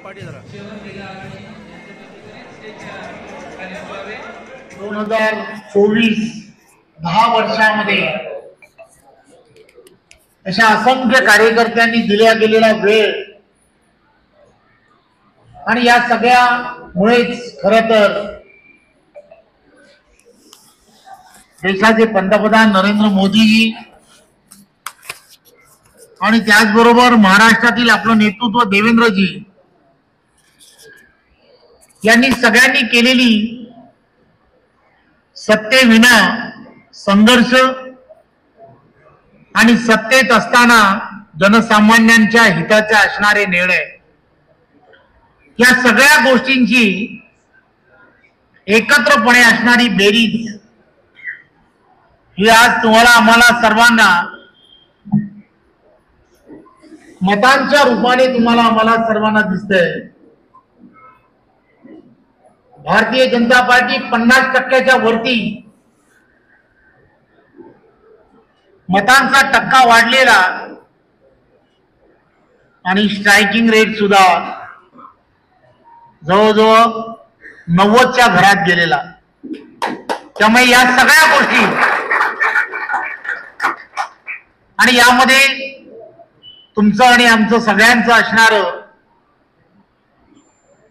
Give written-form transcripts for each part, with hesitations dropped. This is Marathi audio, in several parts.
पाठी जरा 2024 10 वर्षामध्ये अशा असंख्य कार्यकर्त्यांनी दिल्या गेलेला वेळ आणि या सगळ्यामुळेच खरं तर देशाचे पंतप्रधान नरेंद्र मोदीजी आणि त्याचबरोबर महाराष्ट्रातील आपलं नेतृत्व देवेंद्रजी यांनी सगळ्यांनी केलेली सत्तेविना संघर्ष आणि सत्तेत असताना जनसामान्यांच्या हिताचे असणारे निर्णय या सगळ्या गोष्टींची एकत्रपणे असणारी बेरीज ही आज तुम्हाला आम्हाला सर्वांना मतांच्या रूपाने तुम्हाला आम्हाला सर्वांना दिसतंय। भारतीय जनता पार्टी 50% वरती मतांचा टक्का वाढलेला आणि स्ट्रायकिंग रेट सुद्धा जवळजवळ 90च्या घरात गेलेला। त्यामुळे या सगळ्या गोष्टी आणि यामध्ये तुमचं आणि आमचं सगळ्यांचं असणार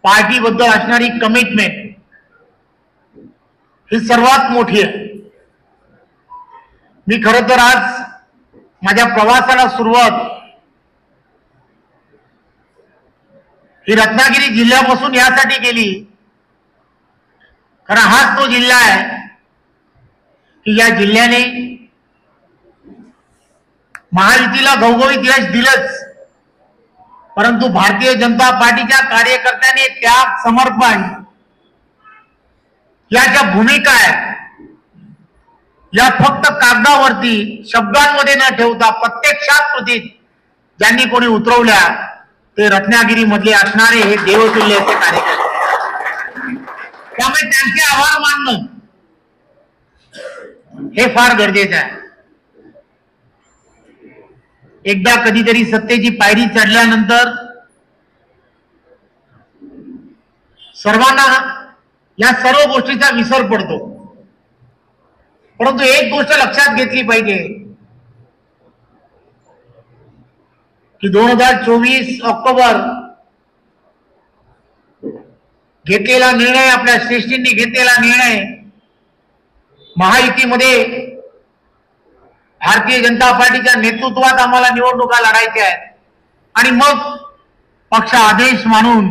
पार्टीबद्दल असणारी कमिटमेंट ही सर्वात मोठी आहे। मी खरं तर आज माझ्या प्रवासाला सुरुवात ही रत्नागिरी जिल्ह्यापासून यासाठी केली कारण हाच तो जिल्हा आहे की या जिल्ह्याने महायुतीला घवघवीत यश दिलंच, परंतु भारतीय जनता पार्टीच्या कार्यकर्त्यांनी त्याग समर्पण या ज्या भूमिका आहेत या फक्त कागदावरती शब्दांमध्ये न ठेवता प्रत्यक्षात कृतीत ज्यांनी कोणी उतरवल्या ते रत्नागिरी मधले असणारे हे देवतुल्य असे कार्यकर्ते। त्यामुळे त्यांचे आभार मानणं हे फार गरजेचं आहे। एकदा कधीतरी सत्तेची पायरी चढल्यानंतर सर्वांना या सर्व गोष्टीचा विसर पडतो, परंतु एक गोष्ट लक्षात घेतली पाहिजे की 2024 ऑक्टोबर घेतलेला निर्णय, आपल्या श्रेष्ठींनी घेतलेला निर्णय, महायुतीमध्ये भारतीय जनता पार्टीच्या नेतृत्वात आम्हाला निवडणुका लढायच्या आहेत आणि मग पक्ष आदेश मानून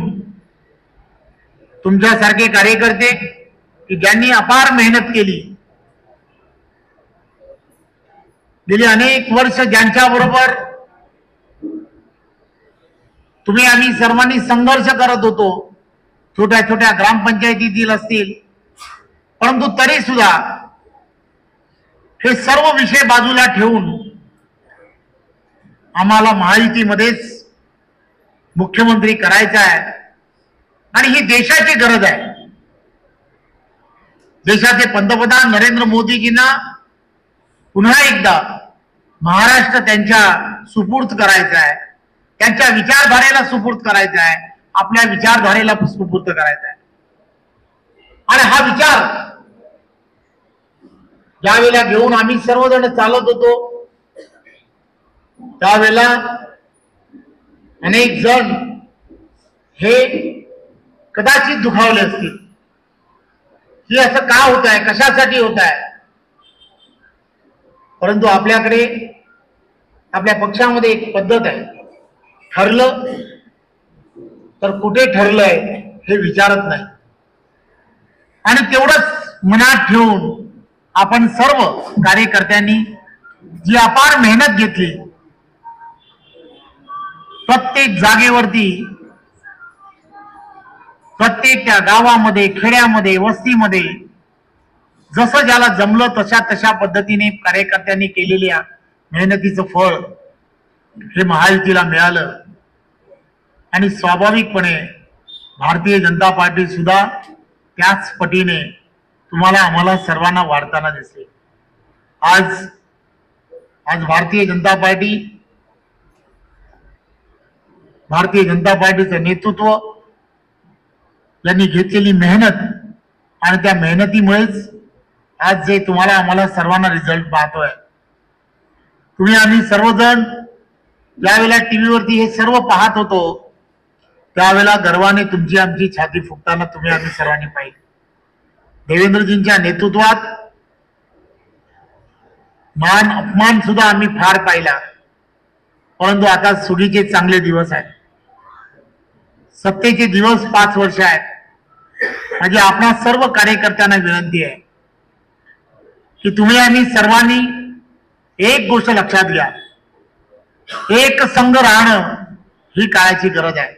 तुमच्यासारखे कार्यकर्ते की ज्यांनी अपार मेहनत केली, गेली अनेक वर्ष ज्यांच्याबरोबर तुम्ही आम्ही सर्वांनी संघर्ष करत होतो, छोट्या छोट्या ग्रामपंचायतीतील असतील, परंतु तरी सुद्धा हे सर्व विषय बाजूला ठेवून आम्हाला महायुतीमध्येच मुख्यमंत्री करायचा आहे आणि ही देशाची गरज आहे। देशाचे पंतप्रधान नरेंद्र मोदीजींना पुन्हा एकदा महाराष्ट्र त्यांच्या सुपूर्द करायचा आहे, त्यांच्या विचारधारेला सुपूर्द करायचा आहे, आपल्या विचारधारेला सुपूर्द करायचा आहे। आणि हा विचार ज्यावेळेला घेऊन आम्ही सर्वजण चालत होतो त्यावेळेला अनेक जण हे कदाचित दुखावले असतील की असं का होत आहे, कशासाठी होत आहे, परंतु आपल्याकडे आपल्या पक्षामध्ये एक पद्धत आहे, ठरलं तर कुठे ठरलंय हे विचारत नाही आणि तेवढंच मनात ठेवून आपण सर्व कार्यकर्त्यांनी जी अपार मेहनत घेतली, प्रत्येक जागेवरती, प्रत्येक त्या गावामध्ये, खेड्यामध्ये, वस्तीमध्ये जसं ज्याला जमलं तशा पद्धतीने कार्यकर्त्यांनी केलेल्या मेहनतीचं फळ हे महायुतीला मिळालं आणि स्वाभाविकपणे भारतीय जनता पार्टी सुद्धा त्याच पटीने तुम्हाला आम्हाला सर्वांना वाढताना दिसले। आज भारतीय जनता पार्टी भारतीय जनता पार्टीचं नेतृत्व यांनी घेतलेली मेहनत आणि त्या मेहनतीमुळेच आज जे तुम्हाला आम्हाला सर्वांना रिझल्ट पाहतोय. तुम्ही आम्ही सर्वजण ज्यावेळेला टीव्हीवरती हे सर्व पाहत होतो त्यावेळेला गर्वाने तुमची आमची छाती फुगताना तुम्ही आम्ही सर्वांनी पाहिली. देवेंद्रजींच्या नेतृत्वात मान अपमान सुद्धा आम्ही फार पाहिला. परंतु आता सुगीचे चांगले दिवस आहेत, सत्तेचे दिवस 5 वर्ष आहेत. म्हणजे आपणा सर्व कार्यकर्त्यांना विनंती आहे की तुम्ही आम्ही सर्वांनी एक गोष्ट लक्षात घ्या, एक संघ राहणं ही काळाची गरज आहे.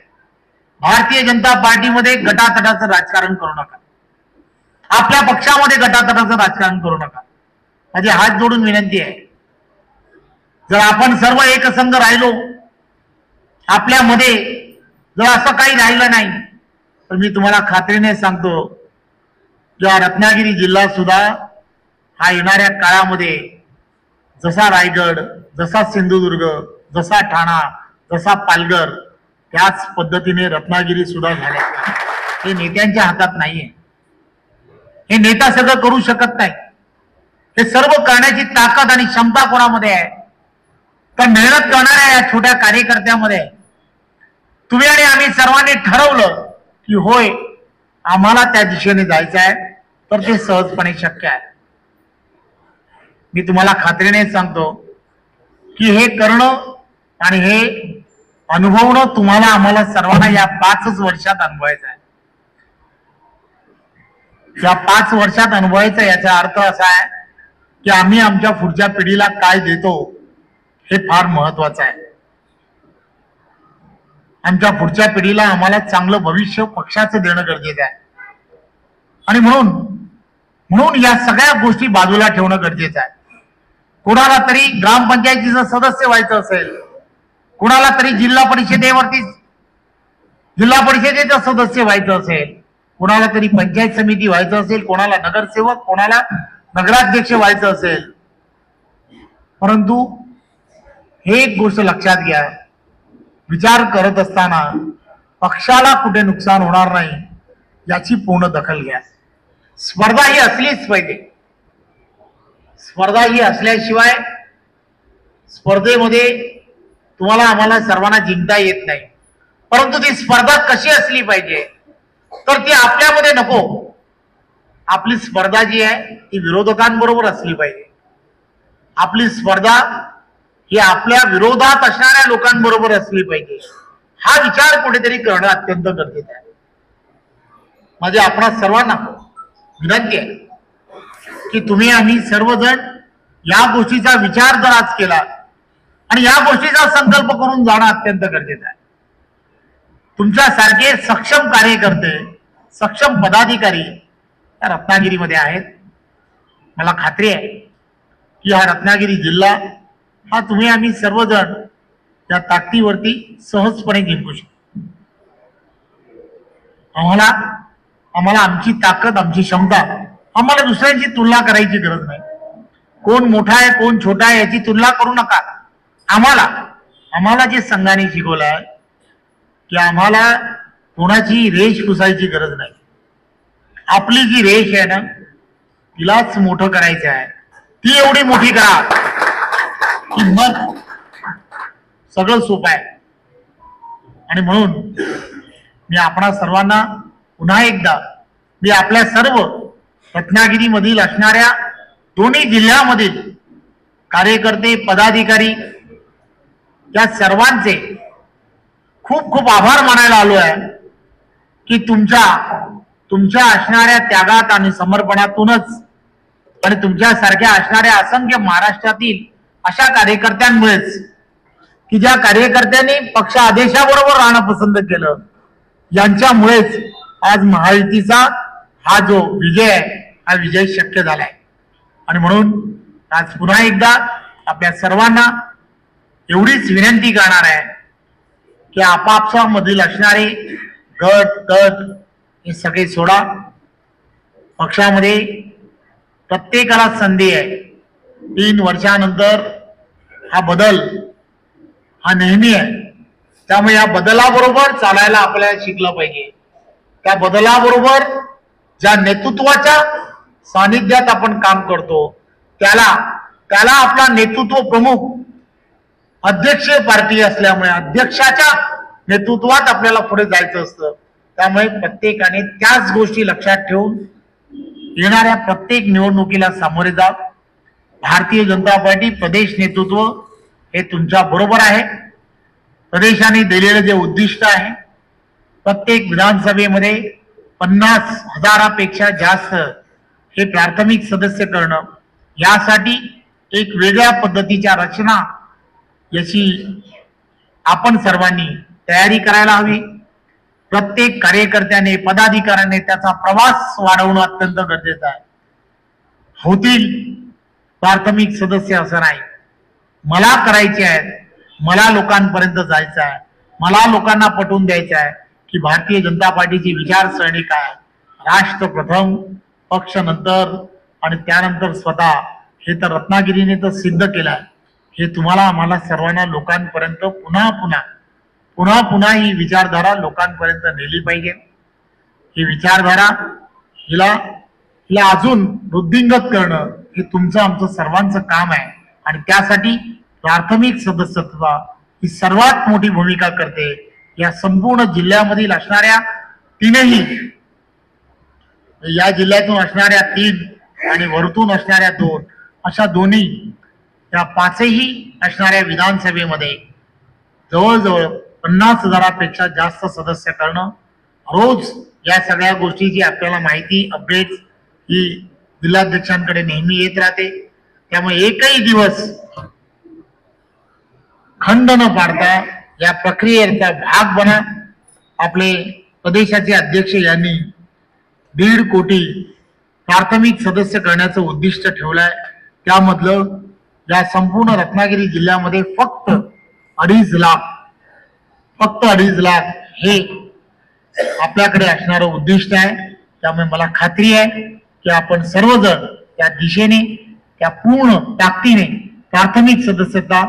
भारतीय जनता पार्टीमध्ये गटातटाचं राजकारण करू नका, आपल्या पक्षामध्ये गटातटाचं राजकारण करू नका. माझी हात जोडून विनंती आहे, जर आपण सर्व एक संघ राहिलो, आपल्यामध्ये जर असं काही राहिलं नाही तर मी तुम्हाला खात्रीने सांगतो की रत्नागिरी जिल्हा सुद्धा हा येणाऱ्या काळामध्ये जसा रायगड, जसा सिंधुदुर्ग, जसा ठाणा, जसा पालघर त्याच पद्धतीने रत्नागिरी सुद्धा झाल्या. हे नेत्यांच्या हातात नाहीये, हे नेता सगळं करू शकत नाही. हे सर्व करण्याची ताकद आणि क्षमता कोणामध्ये आहे तर मेहनत करणाऱ्या या छोट्या कार्यकर्त्यामध्ये आहे. तुम्ही आणि आम्ही सर्वांनी ठरवलं की होय आम्हाला त्या दिशेने जायचं आहे तर ते सहजपणे शक्य आहे. मी तुम्हाला खात्रीने सांगतो की हे करणं आणि हे अनुभवणं तुम्हाला आम्हाला सर्वांना या 5 वर्षात अनुभवायचं आहे. या 5 वर्षात अनुभवायचं याचा अर्थ असा आहे की आम्ही आमच्या पुढच्या पिढीला काय देतो हे फार महत्वाचं आहे. आमच्या पुढच्या पिढीला आम्हाला चांगलं भविष्य पक्षाचं देणं गरजेचं आहे. आणि म्हणून या सगळ्या गोष्टी बाजूला ठेवणं गरजेचं आहे. कुणाला तरी ग्रामपंचायतीचं सदस्य व्हायचं असेल, कुणाला तरी जिल्हा परिषदेचं सदस्य व्हायचं असेल, कोणाला तरी पंचायत समिती व्हायचं असेल, कोणाला नगरसेवक, कोणाला नगराध्यक्ष व्हायचं असेल. परंतु हे एक गोष्ट लक्षात घ्या, विचार करत असताना पक्षाला कुठे नुकसान होणार नाही याची पूर्ण दखल घ्या. स्पर्धा ही असलीच पाहिजे. स्पर्धा ही असल्याशिवाय स्पर्धेमध्ये तुम्हाला आम्हाला सर्वांना जिंकता येत नाही. परंतु ती स्पर्धा कशी असली पाहिजे तर ती आपल्यामध्ये नको. आपली स्पर्धा जी आहे ती विरोधकांबरोबर असली पाहिजे. आपली स्पर्धा ही आपल्या विरोधात असणाऱ्या लोकांबरोबर असली पाहिजे. हा विचार कुठेतरी करणं अत्यंत गरजेचं आहे. माझे आपणा सर्वांना विनंती आहे की तुम्ही आम्ही सर्वजण या गोष्टीचा विचार जर आज केला आणि या गोष्टीचा संकल्प करून जाणं अत्यंत गरजेचं आहे. तुमच्यासारखे सक्षम कार्यकर्ते, सक्षम पदाधिकारी या रत्नागिरीमध्ये आहेत. मला खात्री आहे की हा रत्नागिरी जिल्हा हा तुम्ही आम्ही सर्वजण या ताकदीवरती सहजपणे जिंकू शकतो. आम्हाला आमची ताकद, आमची क्षमता, आम्हाला दुसऱ्यांची तुलना करायची गरज नाही. कोण मोठा आहे कोण छोटा आहे याची तुलना करू नका. आम्हाला जे संघाने शिकवलं आहे की आम्हाला कोणाची रेष पुसायची गरज नाही. आपली जी रेष आहे ना तिलाच मोठं करायचं आहे. ती एवढी मोठी करा की मग सगळं सोपं आहे. आणि म्हणून मी आपणा सर्वांना पुन्हा एकदा मी आपल्या सर्व रत्नागिरीमधील असणाऱ्या दोन्ही जिल्ह्यामधील कार्यकर्ते, पदाधिकारी या सर्वांचे खूप खूप आभार मानायला आलो आहे की तुमच्या असणाऱ्या त्यागात आणि समर्पणातूनच आणि तुमच्यासारख्या असणाऱ्या असंख्य महाराष्ट्रातील अशा कार्यकर्त्यांमुळेच की ज्या कार्यकर्त्यांनी पक्ष आदेशाबरोबर राहणं पसंत केलं, यांच्यामुळेच आज महायुतीचा हा जो विजय आहे हा विजय शक्य झालाय. आणि म्हणून आज पुन्हा एकदा आपल्या सर्वांना एवढीच विनंती करणार आहे की आपापसामधील असणारे गट तट हे सगळे सोडा. पक्षामध्ये प्रत्येकाला संधी आहे. 3 वर्षानंतर हा बदल हा नेहमी आहे. त्यामुळे या बदलाबरोबर चालायला आपल्याला शिकलं पाहिजे. त्या बदलाबरोबर ज्या नेतृत्वाच्या सानिध्यात आपण काम करतो त्याला आपला नेतृत्व प्रमुख अध्यक्षीय पार्टी असल्यामुळे अध्यक्षाच्या नेतृत्वात आपल्याला पुढे जायचं असतं. त्यामुळे प्रत्येकाने त्याच गोष्टी लक्षात ठेवून येणाऱ्या प्रत्येक निवडणुकीला सामोरे जा. भारतीय जनता पार्टी प्रदेश नेतृत्व हे तुमच्या बरोबर आहे. प्रदेशाने दिलेलं जे उद्दिष्ट आहे प्रत्येक विधानसभेमध्ये 50,000पेक्षा जास्त हे प्राथमिक सदस्य करणं, यासाठी एक वेगळ्या पद्धतीच्या रचना याची आपण सर्वांनी तयारी करायला हवी. प्रत्येक कार्यकर्त्याने पदाधिकाऱ्याने त्याचा प्रवास वाढवणं अत्यंत गरजेचं आहे. होतील प्राथमिक सदस्य असं नाही, मला करायचे आहेत, मला लोकांपर्यंत जायचं आहे, मला लोकांना पटवून द्यायचं आहे की भारतीय जनता पार्टीची विचारसरणी काय, राष्ट्र प्रथम पक्ष नंतर आणि त्यानंतर स्वतः, हे तर रत्नागिरीने तर सिद्ध केलं आहे. हे तुम्हाला आम्हाला सर्वांना लोकांपर्यंत पुन्हा पुन्हा ही विचारधारा लोकांपर्यंत नेली पाहिजे. ही विचारधारा हिला अजून वृद्धिंगत करणं हे तुमचं आमचं सर्वांचं काम आहे. आणि त्यासाठी प्राथमिक सदस्यत्व ही सर्वात मोठी भूमिका करते. या संपूर्ण जिल्ह्यामधील असणाऱ्या तीनही, या जिल्ह्यातून असणाऱ्या 3 आणि वरतून असणाऱ्या 2, अशा दोन्ही या 5ही असणाऱ्या विधानसभेमध्ये जवळजवळ 50,000पेक्षा जास्त सदस्य करणं. रोज या सगळ्या गोष्टीची आपल्याला माहिती अपडेट ही जिल्हाध्यक्षांकडे नेहमी येत राहते. त्यामुळे एकही दिवस खंड न पाडता या प्रक्रियेचा भाग बना. आपले प्रदेशाचे अध्यक्ष यांनी 1.5 कोटी प्राथमिक सदस्य करण्याचं उद्दिष्ट ठेवलंय. त्यामधलं या संपूर्ण रत्नागिरी जिल्ह्यामध्ये फक्त 2.5 लाख हे आपल्याकडे असणारं उद्दिष्ट आहे. त्यामुळे मला खात्री आहे की आपण सर्वजण त्या दिशेने, त्या पूर्ण ताकदीने प्राथमिक सदस्यता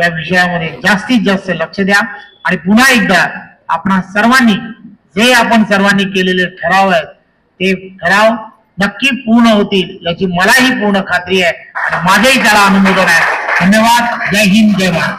या विषयामध्ये जास्तीत जास्त लक्ष द्या. आणि पुन्हा एकदा आपण सर्वांनी केलेले ठराव आहेत ते ठराव नक्की पूर्ण होतील याची मलाही पूर्ण खात्री आहे आणि माझेही त्याला अनुमोदन आहे. धन्यवाद. जय हिंद, जय भारत.